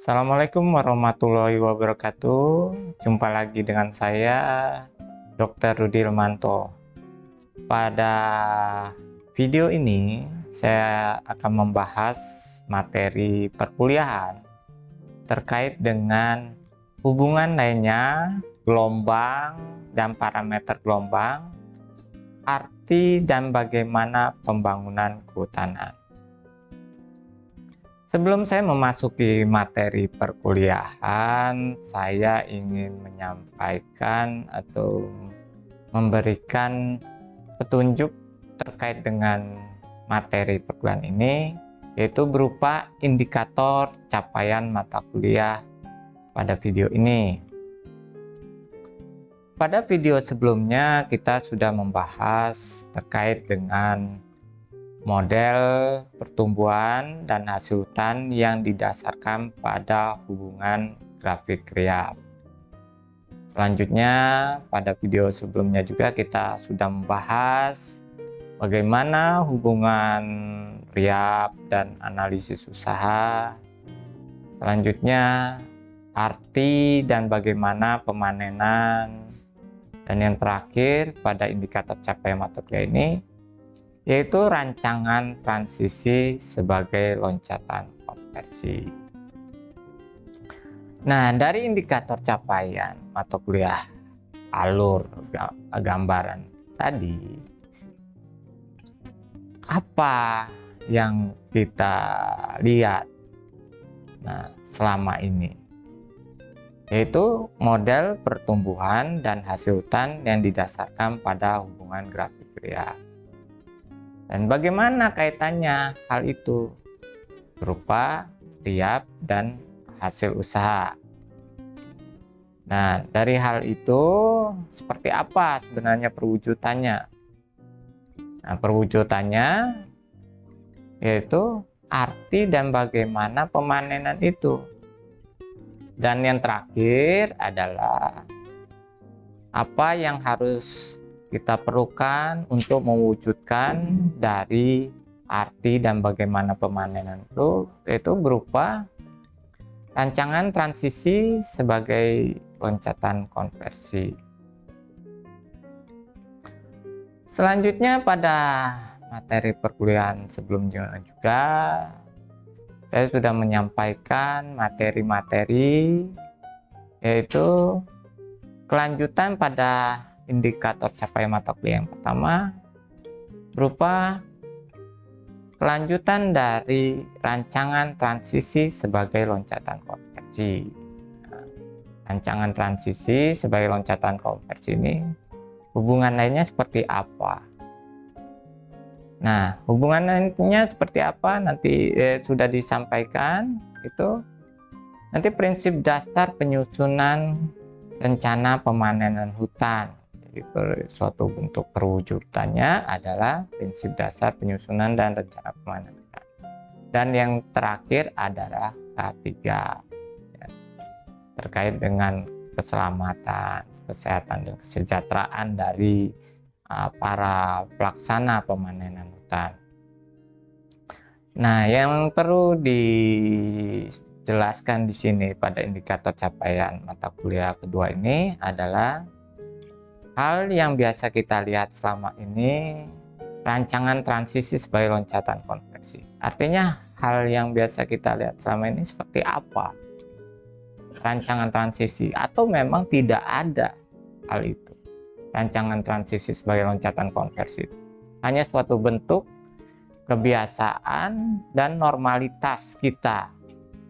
Assalamualaikum warahmatullahi wabarakatuh. Jumpa lagi dengan saya, Dr. Rudi Ilmanto. Pada video ini, saya akan membahas materi perkuliahan terkait dengan hubungan lainnya, gelombang dan parameter gelombang, arti dan bagaimana pembangunan kehutanan. Sebelum saya memasuki materi perkuliahan, saya ingin menyampaikan atau memberikan petunjuk terkait dengan materi perkuliahan ini, yaitu berupa indikator capaian mata kuliah pada video ini. Pada video sebelumnya, kita sudah membahas terkait dengan model pertumbuhan dan hasil hutan yang didasarkan pada hubungan grafik Riyab. Selanjutnya, pada video sebelumnya juga kita sudah membahas bagaimana hubungan Riyab dan analisis usaha. Selanjutnya, arti dan bagaimana pemanenan. Dan yang terakhir, pada indikator capaian mata kuliah ini, yaitu rancangan transisi sebagai loncatan konversi. Nah, dari indikator capaian mata kuliah alur gambaran tadi, apa yang kita lihat selama ini? Yaitu model pertumbuhan dan hasil hutan yang didasarkan pada hubungan grafik Riyab. Dan bagaimana kaitannya hal itu berupa Riyab dan hasil usaha. Nah, dari hal itu seperti apa sebenarnya perwujudannya? Nah, perwujudannya yaitu arti dan bagaimana pemanenan itu. Dan yang terakhir adalah apa yang harus kita perlukan untuk mewujudkan dari arti dan bagaimana pemanenan itu, yaitu berupa rancangan transisi sebagai loncatan konversi. Selanjutnya, pada materi perkuliahan sebelumnya juga saya sudah menyampaikan materi-materi, yaitu kelanjutan pada indikator capaian mata kuliah yang pertama berupa kelanjutan dari rancangan transisi sebagai loncatan konversi. Rancangan transisi sebagai loncatan konversi ini hubungan lainnya seperti apa? Nah, hubungan lainnya seperti apa nanti sudah disampaikan. Itu nanti prinsip dasar penyusunan rencana pemanenan hutan. Suatu bentuk perwujudannya adalah prinsip dasar penyusunan dan rencana pemanenan hutan. Dan yang terakhir adalah K3, ya, terkait dengan keselamatan, kesehatan, dan kesejahteraan dari para pelaksana pemanenan hutan. Nah, yang perlu dijelaskan di sini pada indikator capaian mata kuliah kedua ini adalah hal yang biasa kita lihat selama ini, rancangan transisi sebagai loncatan konversi. Artinya hal yang biasa kita lihat selama ini seperti apa? Rancangan transisi, atau memang tidak ada hal itu. Rancangan transisi sebagai loncatan konversi. Hanya suatu bentuk kebiasaan dan normalitas kita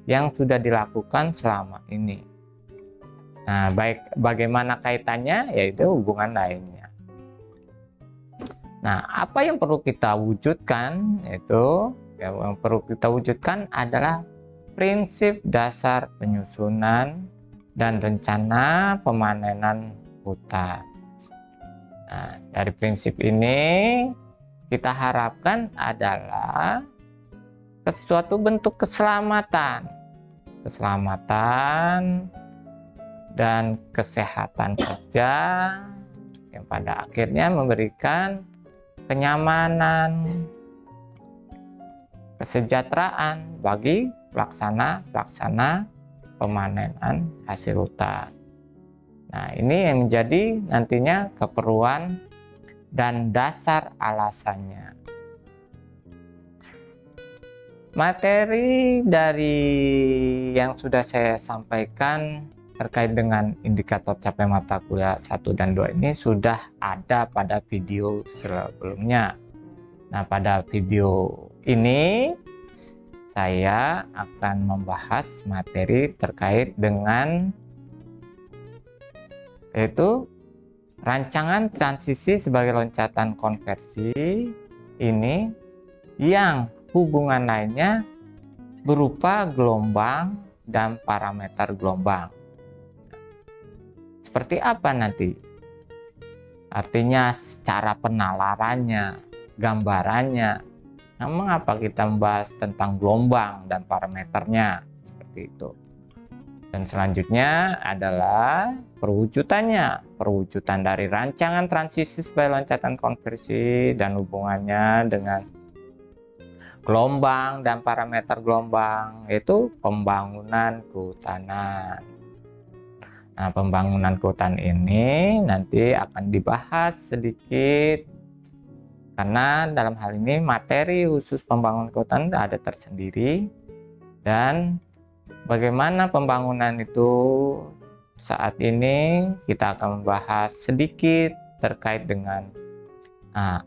yang sudah dilakukan selama ini. Nah, bagaimana kaitannya, yaitu hubungan lainnya. Nah, apa yang perlu kita wujudkan, yaitu yang perlu kita wujudkan adalah prinsip dasar penyusunan dan rencana pemanenan hutan. Nah, dari prinsip ini kita harapkan adalah suatu bentuk keselamatan dan kesehatan kerja yang pada akhirnya memberikan kenyamanan, kesejahteraan bagi pelaksana pemanenan hasil hutan. Nah, ini yang menjadi nantinya keperluan dan dasar alasannya. Materi dari yang sudah saya sampaikan terkait dengan indikator capaian mata kuliah 1 dan 2 ini sudah ada pada video sebelumnya. Nah, pada video ini saya akan membahas materi terkait dengan yaitu rancangan transisi sebagai loncatan konversi ini yang hubungan lainnya berupa gelombang dan parameter gelombang. Seperti apa nanti? Artinya secara penalarannya, gambarannya. Nah, mengapa kita membahas tentang gelombang dan parameternya? Seperti itu. Dan selanjutnya adalah perwujudannya. Perwujudan dari rancangan transisi sebagai loncatan konversi dan hubungannya dengan gelombang dan parameter gelombang, yaitu pembangunan kehutanan. Nah, pembangunan kehutanan ini nanti akan dibahas sedikit karena dalam hal ini materi khusus pembangunan kehutanan ada tersendiri, dan bagaimana pembangunan itu saat ini kita akan membahas sedikit terkait dengan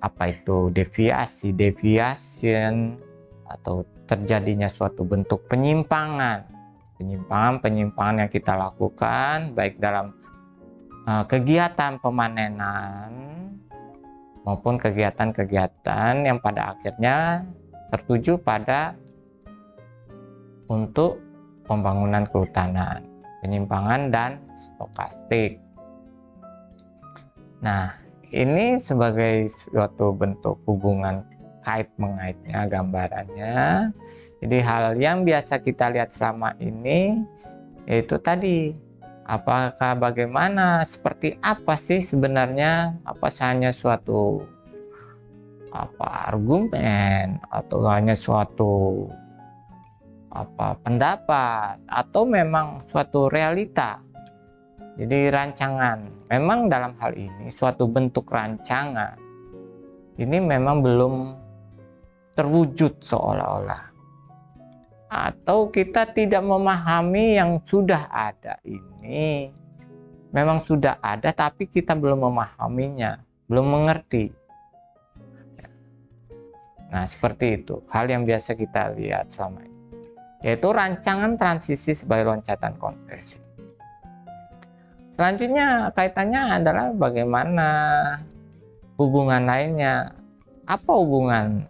apa itu deviation atau terjadinya suatu bentuk penyimpangan yang kita lakukan baik dalam kegiatan pemanenan maupun kegiatan-kegiatan yang pada akhirnya tertuju pada untuk pembangunan kehutanan, penyimpangan dan stokastik. Nah, ini sebagai suatu bentuk hubungan kait-mengaitnya, gambarannya. Jadi hal yang biasa kita lihat selama ini yaitu tadi, apakah bagaimana, seperti apa sih sebenarnya, apa hanya suatu argumen atau hanya suatu pendapat atau memang suatu realita. Jadi rancangan, memang dalam hal ini suatu bentuk rancangan ini memang belum terwujud seolah-olah, atau kita tidak memahami yang sudah ada ini. Memang sudah ada tapi kita belum memahaminya, belum mengerti. Nah, seperti itu hal yang biasa kita lihat selama ini, yaitu rancangan transisi sebagai loncatan konversi. Selanjutnya kaitannya adalah bagaimana hubungan lainnya. Apa hubungan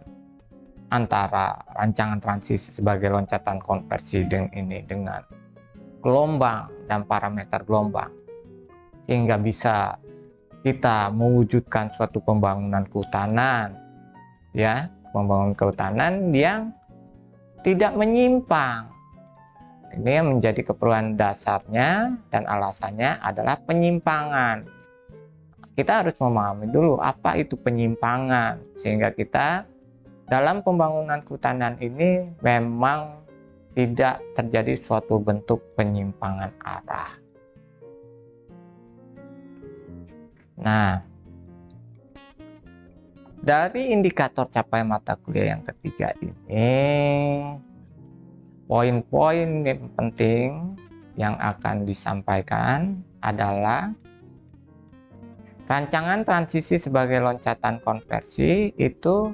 antara rancangan transisi sebagai loncatan konversi dengan gelombang dan parameter gelombang, sehingga bisa kita mewujudkan suatu pembangunan kehutanan, ya, pembangunan kehutanan yang tidak menyimpang. Ini yang menjadi keperluan dasarnya dan alasannya adalah penyimpangan. Kita harus memahami dulu apa itu penyimpangan, sehingga kita dalam pembangunan kehutanan ini memang tidak terjadi suatu bentuk penyimpangan arah. Nah, dari indikator capaian mata kuliah yang ketiga ini, poin-poin yang penting yang akan disampaikan adalah rancangan transisi sebagai loncatan konversi itu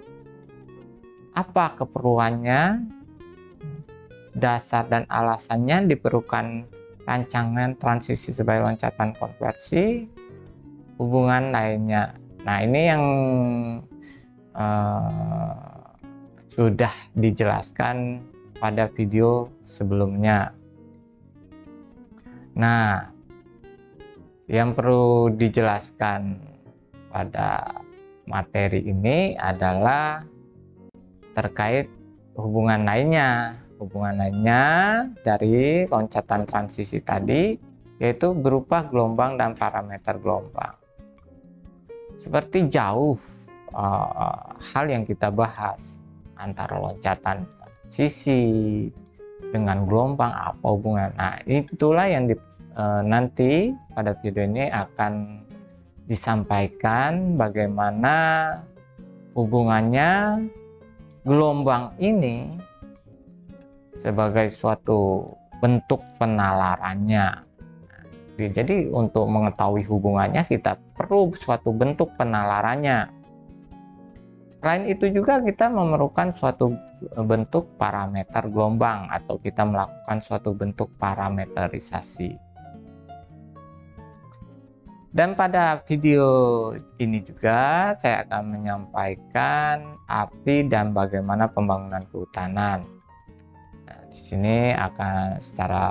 apa keperluannya, dasar dan alasannya diperlukan rancangan transisi sebagai loncatan konversi, hubungan lainnya. Nah, ini yang sudah dijelaskan pada video sebelumnya. Nah, yang perlu dijelaskan pada materi ini adalah terkait hubungan lainnya dari loncatan transisi tadi, yaitu berupa gelombang dan parameter gelombang. Seperti jauh hal yang kita bahas antara loncatan transisi dengan gelombang apa hubungan. Nah, itulah yang nanti pada video ini akan disampaikan bagaimana hubungannya gelombang ini sebagai suatu bentuk penalarannya. Jadi untuk mengetahui hubungannya kita perlu suatu bentuk penalarannya. Selain itu juga kita memerlukan suatu bentuk parameter gelombang atau kita melakukan suatu bentuk parameterisasi. Dan pada video ini juga saya akan menyampaikan arti dan bagaimana pembangunan kehutanan. Nah, di sini akan secara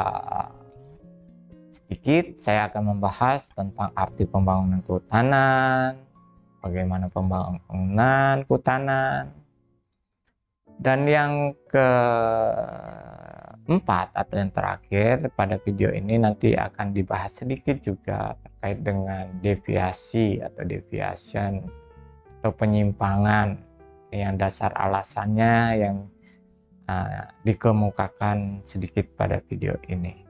sedikit saya akan membahas tentang arti pembangunan kehutanan, bagaimana pembangunan kehutanan, dan yang keempat atau yang terakhir pada video ini nanti akan dibahas sedikit juga terkait dengan deviasi atau deviation atau penyimpangan yang dasar alasannya yang dikemukakan sedikit pada video ini.